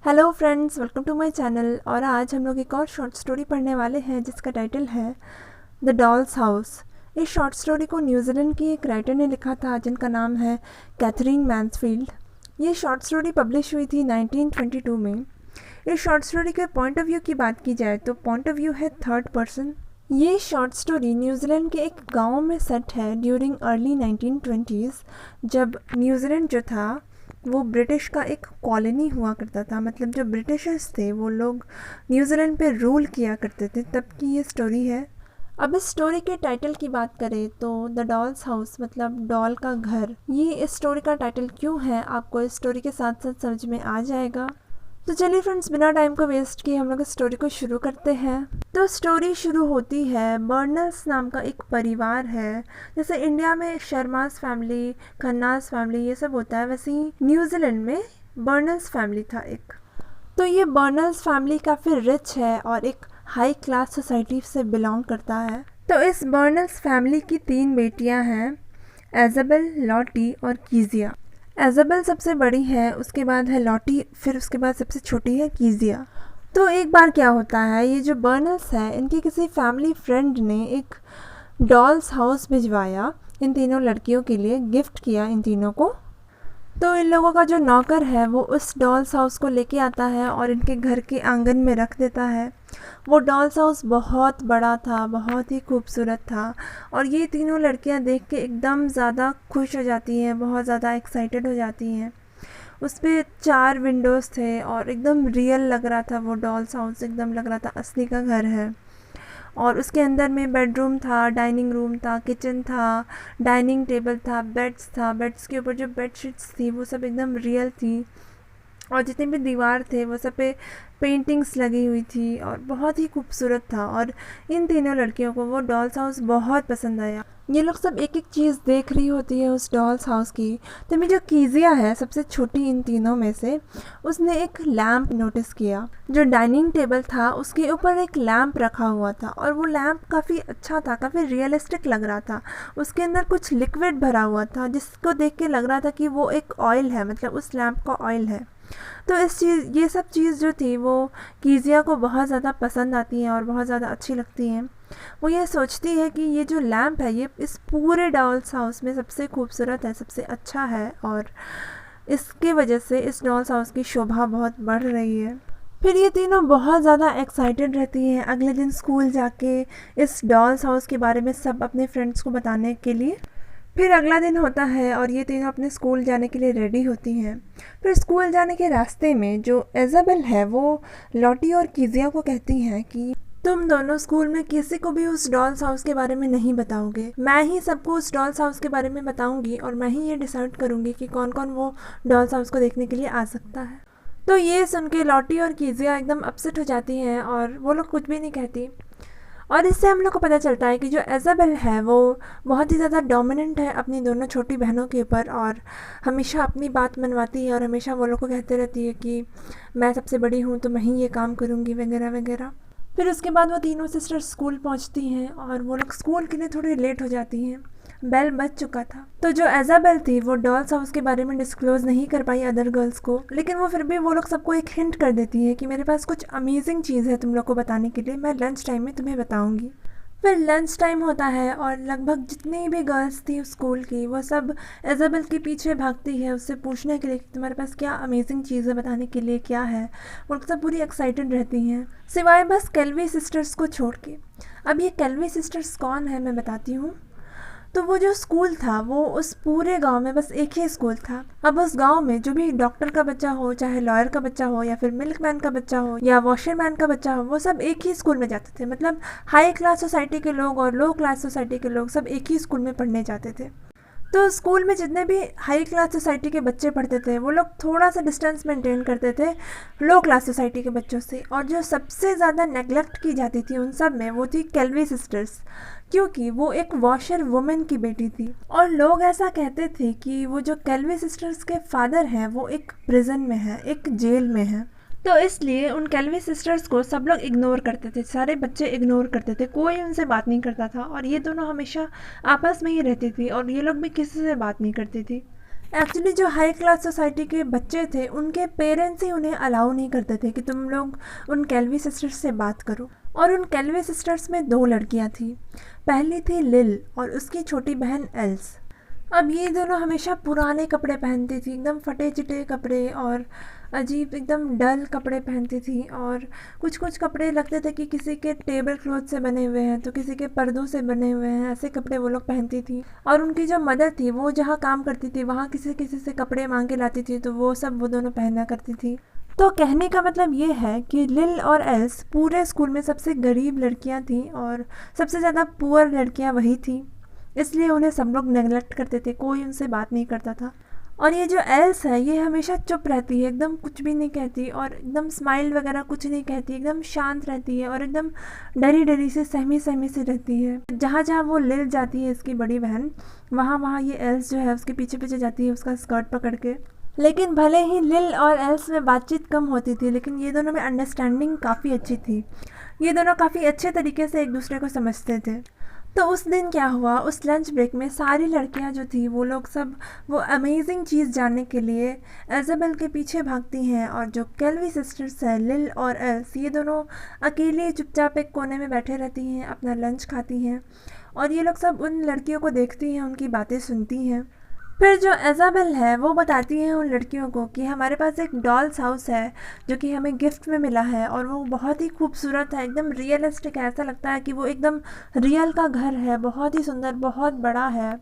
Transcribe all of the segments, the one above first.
Hello friends, welcome to my channel. और आज हम लोग एक और शॉर्ट स्टोरी पढ़ने वाले हैं जिसका टाइटल है द डॉल्स हाउस। इस शॉर्ट स्टोरी को न्यूजीलैंड की एक राइटर ने लिखा था जिनका नाम है कैथरीन मैन्सफील्ड। ये शॉर्ट स्टोरी पब्लिश हुई थी 1922 में। इस शॉर्ट स्टोरी के पॉइंट ऑफ व्यू की बात की जाए तो पॉइंट ऑफ व्यू है थर्ड पर्सन। ये शॉर्ट स्टोरी न्यूजीलैंड के एक गांव में सेट है ड्यूरिंग अर्ली 1920s, जब न्यूजीलैंड जो था वो ब्रिटिश का एक कॉलोनी हुआ करता था। मतलब जो ब्रिटिशर्स थे वो लोग न्यूजीलैंड पे रूल किया करते थे, तब की ये स्टोरी है। अब इस स्टोरी के टाइटल की बात करें तो द डॉल्स हाउस मतलब डॉल का घर। ये इस स्टोरी का टाइटल क्यों है आपको इस स्टोरी के साथ साथ समझ में आ जाएगा। तो चलिए फ्रेंड्स, बिना टाइम को वेस्ट किए हम लोग इस स्टोरी को शुरू करते हैं। तो स्टोरी शुरू होती है, बर्नर्स नाम का एक परिवार है। जैसे इंडिया में शर्मास फैमिली, खन्नास फैमिली ये सब होता है, वैसे ही न्यूजीलैंड में बर्नर्स फैमिली था एक। तो ये बर्नर्स फैमिली काफ़ी रिच है और एक हाई क्लास सोसाइटी से बिलोंग करता है। तो इस बर्नर्स फैमिली की 3 बेटियां हैं, एजाबेल, लॉटी और कीजिया। एजाबेल सबसे बड़ी है, उसके बाद है लॉटी, फिर उसके बाद सबसे छोटी है कीजिया। तो एक बार क्या होता है, ये जो बर्नर्स है इनके किसी फैमिली फ्रेंड ने एक डॉल्स हाउस भिजवाया इन तीनों लड़कियों के लिए, गिफ्ट किया इन तीनों को। तो इन लोगों का जो नौकर है वो उस डॉल्स हाउस को लेके आता है और इनके घर के आंगन में रख देता है। वो डॉल्स हाउस बहुत बड़ा था, बहुत ही खूबसूरत था और ये तीनों लड़कियां देख के एकदम ज़्यादा खुश हो जाती हैं, बहुत ज़्यादा एक्साइटेड हो जाती हैं। उस पर 4 विंडोज़ थे और एकदम रियल लग रहा था वो डॉल्स हाउस, एकदम लग रहा था असली का घर है। और उसके अंदर में बेडरूम था, डाइनिंग रूम था, किचन था, डाइनिंग टेबल था, बेड्स था। बेड्स के ऊपर जो बेडशीट्स थी वो सब एकदम रियल थी और जितने भी दीवार थे वो सब पे पेंटिंग्स लगी हुई थी और बहुत ही खूबसूरत था। और इन तीनों लड़कियों को वो डॉल्स हाउस बहुत पसंद आया। ये लोग सब एक एक चीज़ देख रही होती है उस डॉल्स हाउस की। तभी जो कीजिया है सबसे छोटी इन तीनों में से, उसने एक लैम्प नोटिस किया। जो डाइनिंग टेबल था उसके ऊपर एक लैम्प रखा हुआ था और वो लैम्प काफ़ी अच्छा था, काफ़ी रियलिस्टिक लग रहा था। उसके अंदर कुछ लिक्विड भरा हुआ था जिसको देख के लग रहा था कि वो एक ऑयल है, मतलब उस लैम्प का ऑयल है। तो ये सब चीज़ जो थी वो कीजिया को बहुत ज़्यादा पसंद आती हैं और बहुत ज़्यादा अच्छी लगती हैं। वो ये सोचती है कि ये जो लैम्प है ये इस पूरे डॉल्स हाउस में सबसे खूबसूरत है, सबसे अच्छा है और इसके वजह से इस डॉल्स हाउस की शोभा बहुत बढ़ रही है। फिर ये तीनों बहुत ज़्यादा एक्साइटेड रहती हैं अगले दिन स्कूल जाके इस डॉल्स हाउस के बारे में सब अपने फ्रेंड्स को बताने के लिए। फिर अगला दिन होता है और ये तीनों अपने स्कूल जाने के लिए रेडी होती हैं। फिर स्कूल जाने के रास्ते में जो एजाबेल है वो लॉटी और कीजिया को कहती हैं कि तुम दोनों स्कूल में किसी को भी उस डॉल्स हाउस के बारे में नहीं बताओगे, मैं ही सबको उस डॉल्स हाउस के बारे में बताऊंगी और मैं ही ये डिसाइड करूंगी कि कौन कौन वो डॉल्स हाउस को देखने के लिए आ सकता है। तो ये सुन के लॉटी और कीजिया एकदम अपसेट हो जाती हैं और वो लोग कुछ भी नहीं कहती। और इससे हम लोग को पता चलता है कि जो एजाबेल है वो बहुत ही ज़्यादा डोमिनेंट है अपनी दोनों छोटी बहनों के ऊपर और हमेशा अपनी बात मनवाती है और हमेशा वो लोग को कहते रहती है कि मैं सबसे बड़ी हूँ तो मैं ही ये काम करूँगी वगैरह वगैरह। फिर उसके बाद वो तीनों सिस्टर्स स्कूल पहुँचती हैं और वो लोग स्कूल के लिए थोड़ी लेट हो जाती हैं। बेल बज चुका था। तो जो एजाबेल थी वो डॉल्स हाउस के बारे में डिस्क्लोज़ नहीं कर पाई अदर गर्ल्स को, लेकिन वो फिर भी वो लोग सबको एक हिंट कर देती है कि मेरे पास कुछ अमेजिंग चीज़ है तुम लोग को बताने के लिए, मैं लंच टाइम में तुम्हें बताऊंगी। फिर लंच टाइम होता है और लगभग जितनी भी गर्ल्स थी स्कूल की वो सब एजाबेल के पीछे भागती है उससे पूछने के लिए कि तुम्हारे पास क्या अमेजिंग चीज़ है बताने के लिए, क्या है। वो लोग सब पूरी एक्साइटेड रहती हैं सिवाय बस केल्वी सिस्टर्स को छोड़ के। अब ये केल्वी सिस्टर्स कौन है मैं बताती हूँ। तो वो जो स्कूल था वो उस पूरे गांव में बस एक ही स्कूल था। अब उस गांव में जो भी डॉक्टर का बच्चा हो, चाहे लॉयर का बच्चा हो या फिर मिल्कमैन का बच्चा हो या वॉशरमैन का बच्चा हो, वो सब एक ही स्कूल में जाते थे। मतलब हाई क्लास सोसाइटी के लोग और लो क्लास सोसाइटी के लोग सब एक ही स्कूल में पढ़ने जाते थे। तो स्कूल में जितने भी हाई क्लास सोसाइटी के बच्चे पढ़ते थे वो लोग थोड़ा सा डिस्टेंस मेंटेन करते थे लो क्लास सोसाइटी के बच्चों से। और जो सबसे ज़्यादा नेग्लेक्ट की जाती थी उन सब में वो थी केल्वी सिस्टर्स, क्योंकि वो एक वॉशर वुमेन की बेटी थी। और लोग ऐसा कहते थे कि वो जो केल्वी सिस्टर्स के फादर हैं वो एक प्रिजन में है, एक जेल में है। तो इसलिए उन केल्वी सिस्टर्स को सब लोग इग्नोर करते थे, सारे बच्चे इग्नोर करते थे, कोई उनसे बात नहीं करता था और ये दोनों हमेशा आपस में ही रहती थी और ये लोग भी किसी से बात नहीं करती थी। एक्चुअली जो हाई क्लास सोसाइटी के बच्चे थे उनके पेरेंट्स ही उन्हें अलाउ नहीं करते थे कि तुम लोग उन कैल्वी सिस्टर्स से बात करो। और उन कैल्वी सिस्टर्स में 2 लड़कियां थी। पहली थी लिल और उसकी छोटी बहन एल्स। अब ये दोनों हमेशा पुराने कपड़े पहनती थी, एकदम फटे चिटे कपड़े और अजीब एकदम डल कपड़े पहनती थी। और कुछ कुछ कपड़े लगते थे कि किसी के टेबल क्लॉथ से बने हुए हैं तो किसी के पर्दों से बने हुए हैं, ऐसे कपड़े वो लोग पहनती थी। और उनकी जो मदर थी वो जहाँ काम करती थी वहाँ किसी किसी से कपड़े मांग के लाती थी, तो वो सब वो दोनों पहना करती थी। तो कहने का मतलब ये है कि लिल और एल्स पूरे स्कूल में सबसे गरीब लड़कियां थी और सबसे ज़्यादा पुअर लड़कियां वही थी, इसलिए उन्हें सब लोग नेगलेक्ट करते थे, कोई उनसे बात नहीं करता था। और ये जो एल्स है ये हमेशा चुप रहती है, एकदम कुछ भी नहीं कहती और एकदम स्माइल वगैरह कुछ नहीं कहती, एकदम शांत रहती है और एकदम डरी डरी से सहमी सहमी से रहती है। जहाँ जहाँ वो लिल जाती है इसकी बड़ी बहन, वहाँ वहाँ ये एल्स जो है उसके पीछे पीछे जाती है उसका स्कर्ट पकड़ के। लेकिन भले ही लिल और एल्स में बातचीत कम होती थी लेकिन ये दोनों में अंडरस्टैंडिंग काफ़ी अच्छी थी। ये दोनों काफ़ी अच्छे तरीके से एक दूसरे को समझते थे। तो उस दिन क्या हुआ, उस लंच ब्रेक में सारी लड़कियां जो थी वो लोग सब वो अमेजिंग चीज़ जानने के लिए एजाबेल के पीछे भागती हैं। और जो कैल्वी सिस्टर्स हैं लिल और एल्स, ये दोनों अकेले चुपचाप एक कोने में बैठे रहती हैं, अपना लंच खाती हैं और ये लोग सब उन लड़कियों को देखती हैं, उनकी बातें सुनती हैं। फिर जो एजाबेल है वो बताती है उन लड़कियों को कि हमारे पास एक डॉल्स हाउस है जो कि हमें गिफ्ट में मिला है और वो बहुत ही खूबसूरत है, एकदम रियलिस्टिक है, ऐसा लगता है कि वो एकदम रियल का घर है, बहुत ही सुंदर, बहुत बड़ा है।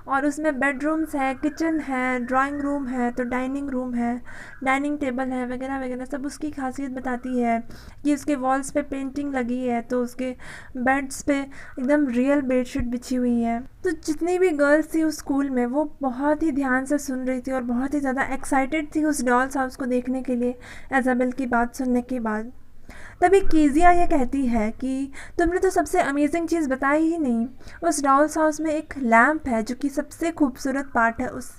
और उसमें बेडरूम्स है, किचन है, ड्राइंग रूम है, तो डाइनिंग रूम है, डाइनिंग टेबल है वगैरह वगैरह सब उसकी खासियत बताती है कि उसके वॉल्स पे पेंटिंग लगी है, तो उसके बेड्स पे एकदम रियल बेडशीट बिछी हुई है। तो जितनी भी गर्ल्स थी उस स्कूल में वो बहुत ही ध्यान से सुन रही थी और बहुत ही ज़्यादा एक्साइटेड थी उस डॉल्स हाउस को देखने के लिए एजाबेल की बात सुनने के बाद। तभी कीजिया ये कहती है कि तुमने तो सबसे अमेजिंग चीज़ बताई ही नहीं, उस डॉल्स हाउस में एक लैम्प है जो कि सबसे खूबसूरत पार्ट है उस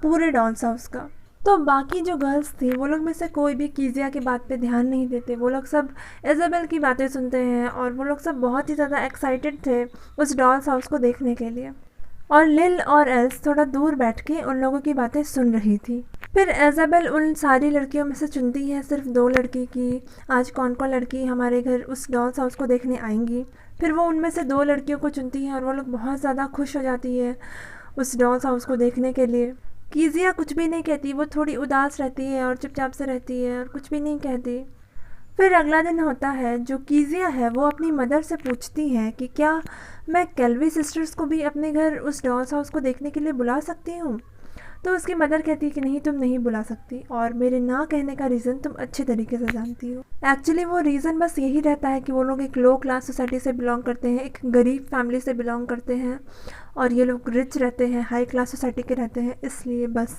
पूरे डॉल्स हाउस का। तो बाकी जो गर्ल्स थी वो लोग में से कोई भी कीजिया की बात पे ध्यान नहीं देते, वो लोग सब इज़ाबेल की बातें सुनते हैं और वो लोग सब बहुत ही ज़्यादा एक्साइटेड थे उस डॉल्स हाउस को देखने के लिए। और लिल और एल्स थोड़ा दूर बैठ के उन लोगों की बातें सुन रही थी। फिर इज़ाबेल उन सारी लड़कियों में से चुनती है सिर्फ 2 लड़की की आज कौन कौन लड़की हमारे घर उस डॉल्स हाउस को देखने आएंगी। फिर वो उनमें से 2 लड़कियों को चुनती है और वो लोग बहुत ज़्यादा खुश हो जाती है उस डॉल्स हाउस को देखने के लिए। कीजिया कुछ भी नहीं कहती, वो थोड़ी उदास रहती है और चुपचाप से रहती है और कुछ भी नहीं कहती। फिर अगला दिन होता है, जो कीजिया है वो अपनी मदर से पूछती है कि क्या मैं कैल्वी सिस्टर्स को भी अपने घर उस डॉल्स हाउस को देखने के लिए बुला सकती हूँ। तो उसकी मदर कहती है कि नहीं, तुम नहीं बुला सकती और मेरे ना कहने का रीज़न तुम अच्छे तरीके से जानती हो। एक्चुअली वो रीज़न बस यही रहता है कि वो लोग एक लो क्लास सोसाइटी से बिलोंग करते हैं, एक गरीब फैमिली से बिलोंग करते हैं और ये लोग रिच रहते हैं, हाई क्लास सोसाइटी के रहते हैं, इसलिए बस।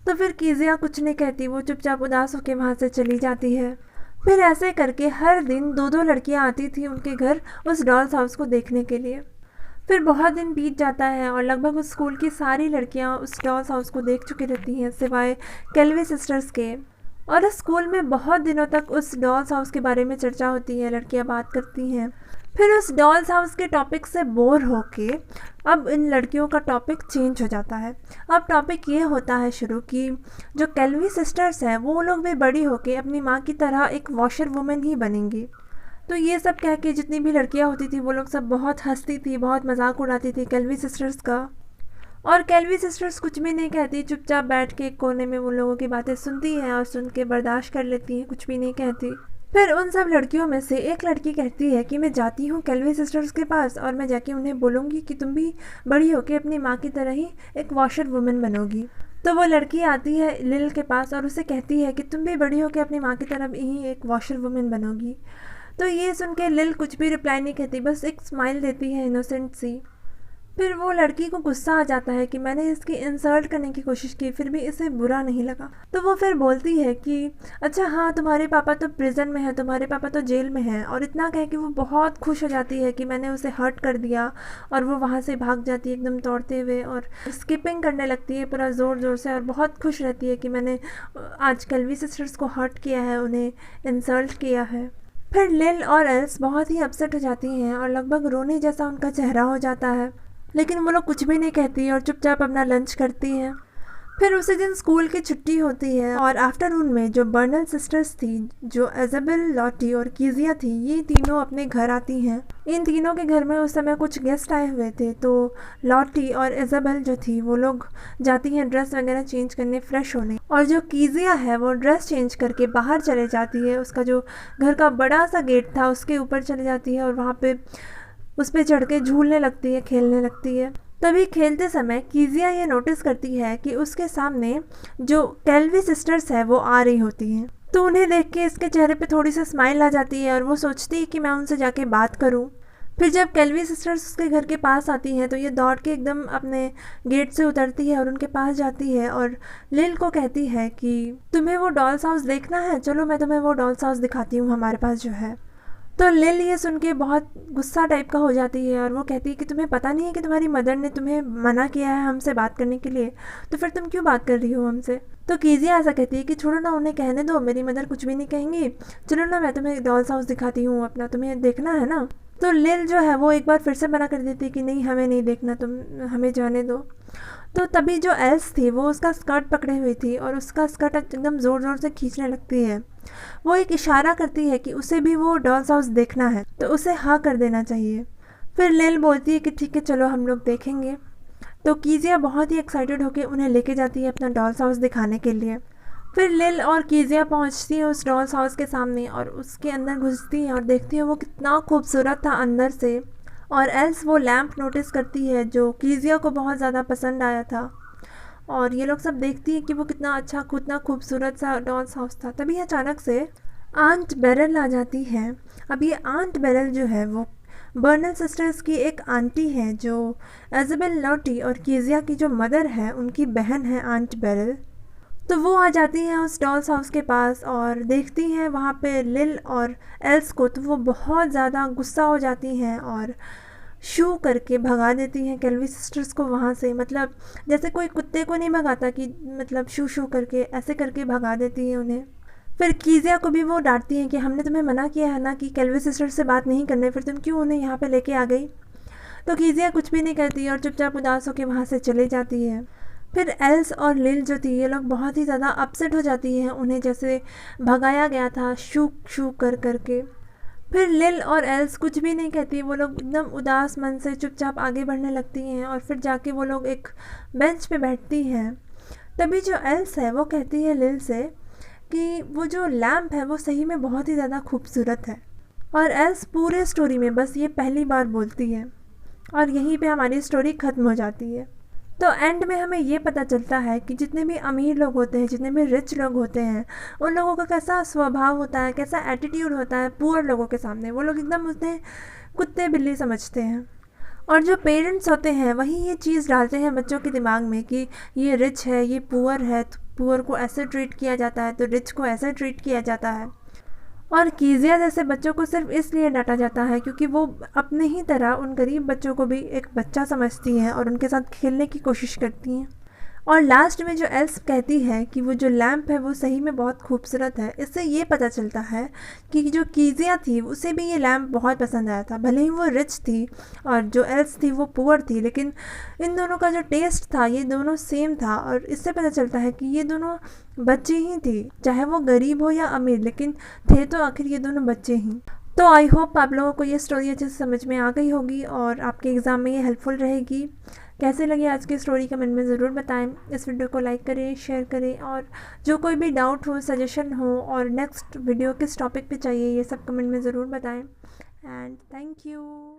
तो फिर कीजिया कुछ नहीं कहती, वो चुपचाप उदास होकर वहाँ से चली जाती है। फिर ऐसे करके हर दिन 2-2 लड़कियाँ आती थी उनके घर उस डॉल्स हाउस को देखने के लिए। फिर बहुत दिन बीत जाता है और लगभग उस स्कूल की सारी लड़कियां उस डॉल्स हाउस को देख चुकी रहती हैं सिवाय कैल्वी सिस्टर्स के। और उस स्कूल में बहुत दिनों तक उस डॉल्स हाउस के बारे में चर्चा होती है, लड़कियां बात करती हैं। फिर उस डॉल्स हाउस के टॉपिक से बोर होके अब इन लड़कियों का टॉपिक चेंज हो जाता है। अब टॉपिक ये होता है शुरू कि जो कैल्वी सिस्टर्स हैं वो लोग भी बड़ी होके अपनी माँ की तरह एक वॉशर वुमेन ही बनेंगी। तो ये सब कह के जितनी भी लड़कियां होती थी वो लोग सब बहुत हंसती थी, बहुत मजाक उड़ाती थी कैल्वी सिस्टर्स का। और कैल्वी सिस्टर्स कुछ भी नहीं कहती, चुपचाप बैठ के एक कोने में उन लोगों की बातें सुनती हैं और सुन के बर्दाश्त कर लेती हैं, कुछ भी नहीं कहती। फिर उन सब लड़कियों में से एक लड़की कहती है कि मैं जाती हूँ कैल्वी सिस्टर्स के पास और मैं जाके उन्हें बोलूँगी कि तुम भी बड़ी होकर अपनी माँ की तरह ही एक वॉशर वुमेन बनोगी। तो वो लड़की आती है लिल के पास और उसे कहती है कि तुम भी बड़ी होकर अपनी माँ की तरह ही एक वॉशर वुमेन बनोगी। तो ये सुन के लिल कुछ भी रिप्लाई नहीं कहती, बस एक स्माइल देती है इनोसेंट सी। फिर वो लड़की को गुस्सा आ जाता है कि मैंने इसकी इंसल्ट करने की कोशिश की फिर भी इसे बुरा नहीं लगा। तो वो फिर बोलती है कि अच्छा हाँ, तुम्हारे पापा तो प्रिजन में है, तुम्हारे पापा तो जेल में हैं। और इतना कह के वो बहुत खुश हो जाती है कि मैंने उसे हर्ट कर दिया और वो वहाँ से भाग जाती है एकदम दौड़ते हुए और स्किपिंग करने लगती है पूरा ज़ोर ज़ोर से और बहुत खुश रहती है कि मैंने आज कैल्वी सिस्टर्स को हर्ट किया है, उन्हें इंसल्ट किया है। फिर लिल और एल्स बहुत ही अपसेट हो जाती हैं और लगभग रोने जैसा उनका चेहरा हो जाता है, लेकिन वो लोग कुछ भी नहीं कहती और चुपचाप अपना लंच करती हैं। फिर उसी दिन स्कूल की छुट्टी होती है और आफ्टरनून में जो बर्नल सिस्टर्स थी, जो इज़ाबेल, लॉटी और कीजिया थी, ये तीनों अपने घर आती हैं। इन तीनों के घर में उस समय कुछ गेस्ट आए हुए थे, तो लॉटी और इज़ाबेल जो थी वो लोग जाती हैं ड्रेस वगैरह चेंज करने, फ्रेश होने, और जो कीजिया है वो ड्रेस चेंज करके बाहर चले जाती है। उसका जो घर का बड़ा सा गेट था उसके ऊपर चले जाती है और वहाँ पे उस पर चढ़ के झूलने लगती है, खेलने लगती है। तभी खेलते समय कीजिया ये नोटिस करती है कि उसके सामने जो कैल्वी सिस्टर्स है वो आ रही होती हैं। तो उन्हें देख के इसके चेहरे पे थोड़ी सी स्माइल आ जाती है और वो सोचती है कि मैं उनसे जाके बात करूं। फिर जब कैल्वी सिस्टर्स उसके घर के पास आती हैं तो ये दौड़ के एकदम अपने गेट से उतरती है और उनके पास जाती है और लिल को कहती है कि तुम्हें वो डॉल्स हाउस देखना है, चलो मैं तुम्हें वो डॉल्स हाउस दिखाती हूँ हमारे पास जो है। तो लिल ये सुन के बहुत गुस्सा टाइप का हो जाती है और वो कहती है कि तुम्हें पता नहीं है कि तुम्हारी मदर ने तुम्हें मना किया है हमसे बात करने के लिए, तो फिर तुम क्यों बात कर रही हो हमसे। तो कीजिया ऐसा कहती है कि छोड़ो ना, उन्हें कहने दो, मेरी मदर कुछ भी नहीं कहेंगी, चलो ना मैं तुम्हें डॉल्स हाउस दिखाती हूँ अपना, तुम्हें देखना है ना। तो लिल जो है वो एक बार फिर से मना कर देती है कि नहीं, हमें नहीं देखना, तुम हमें जाने दो। तो तभी जो एल्स थी वो उसका स्कर्ट पकड़े हुई थी और उसका स्कर्ट एकदम ज़ोर ज़ोर से खींचने लगती है। वो एक इशारा करती है कि उसे भी वो डॉल्स हाउस देखना है, तो उसे हाँ कर देना चाहिए। फिर लिल बोलती है कि ठीक है चलो हम लोग देखेंगे। तो कीजिया बहुत ही एक्साइटेड होकर उन्हें लेके जाती है अपना डॉल्स हाउस दिखाने के लिए। फिर लिल और कीजिया पहुंचती है उस डॉल्स हाउस के सामने और उसके अंदर घुसती है और देखती है वो कितना खूबसूरत था अंदर से। और एल्स वो लैंप नोटिस करती है जो कीजिया को बहुत ज़्यादा पसंद आया था, और ये लोग सब देखती है कि वो कितना अच्छा, कितना खूबसूरत सा डॉल्स हाउस था। तभी अचानक से आंट बेरल आ जाती है। अब ये आंट बेरल जो है वो बर्नल सिस्टर्स की एक आंटी है, जो इज़ाबेल, लॉटी और कीजिया की जो मदर है उनकी बहन है आंट बेरल। तो वो आ जाती हैं उस डॉल्स हाउस के पास और देखती हैं वहाँ पे लिल और एल्स को, तो वो बहुत ज़्यादा गुस्सा हो जाती हैं और शू करके भगा देती हैं कैल्वी सिस्टर्स को वहाँ से। मतलब जैसे कोई कुत्ते को नहीं भगाता कि मतलब शू शू करके, ऐसे करके भगा देती है उन्हें। फिर कीजिया को भी वो डांटती हैं कि हमने तुम्हें मना किया है ना कि कैल्वी सिस्टर्स से बात नहीं करने, फिर तुम क्यों उन्हें यहाँ पे लेके आ गई। तो कीजिया कुछ भी नहीं करती और चुपचाप उदास होकर वहाँ से चली जाती है। फिर एल्स और लिल जो थी ये लोग बहुत ही ज़्यादा अपसेट हो जाती हैं, उन्हें जैसे भगाया गया था शू शू कर करके। फिर लिल और एल्स कुछ भी नहीं कहती, वो लोग एकदम उदास मन से चुपचाप आगे बढ़ने लगती हैं और फिर जाके वो लोग एक बेंच पे बैठती हैं। तभी जो एल्स है वो कहती है लिल से कि वो जो लैम्प है वो सही में बहुत ही ज़्यादा खूबसूरत है। और एल्स पूरे स्टोरी में बस ये पहली बार बोलती है और यहीं पे हमारी स्टोरी ख़त्म हो जाती है। तो एंड में हमें ये पता चलता है कि जितने भी अमीर लोग होते हैं, जितने भी रिच लोग होते हैं, उन लोगों का कैसा स्वभाव होता है, कैसा एटीट्यूड होता है पुअर लोगों के सामने। वो लोग एकदम उन्हें कुत्ते बिल्ली समझते हैं। और जो पेरेंट्स होते हैं वही ये चीज़ डालते हैं बच्चों के दिमाग में कि ये रिच है, ये पुअर है, तो पुअर को ऐसे ट्रीट किया जाता है, तो रिच को ऐसे ट्रीट किया जाता है। और कीजिया जैसे बच्चों को सिर्फ इसलिए डांटा जाता है क्योंकि वो अपने ही तरह उन गरीब बच्चों को भी एक बच्चा समझती हैं और उनके साथ खेलने की कोशिश करती हैं। और लास्ट में जो एल्स कहती है कि वो जो लैम्प है वो सही में बहुत खूबसूरत है, इससे ये पता चलता है कि जो कीजिया थी उसे भी ये लैम्प बहुत पसंद आया था। भले ही वो रिच थी और जो एल्स थी वो पुअर थी, लेकिन इन दोनों का जो टेस्ट था ये दोनों सेम था। और इससे पता चलता है कि ये दोनों बच्चे ही थी, चाहे वो गरीब हो या अमीर, लेकिन थे तो आखिर ये दोनों बच्चे ही। तो आई होप आप लोगों को ये स्टोरी अच्छे से समझ में आ गई होगी और आपके एग्ज़ाम में ये हेल्पफुल रहेगी। कैसे लगी आज की स्टोरी कमेंट में ज़रूर बताएं। इस वीडियो को लाइक करें, शेयर करें, और जो कोई भी डाउट हो, सजेशन हो और नेक्स्ट वीडियो किस टॉपिक पे चाहिए ये सब कमेंट में ज़रूर बताएं। And thank you.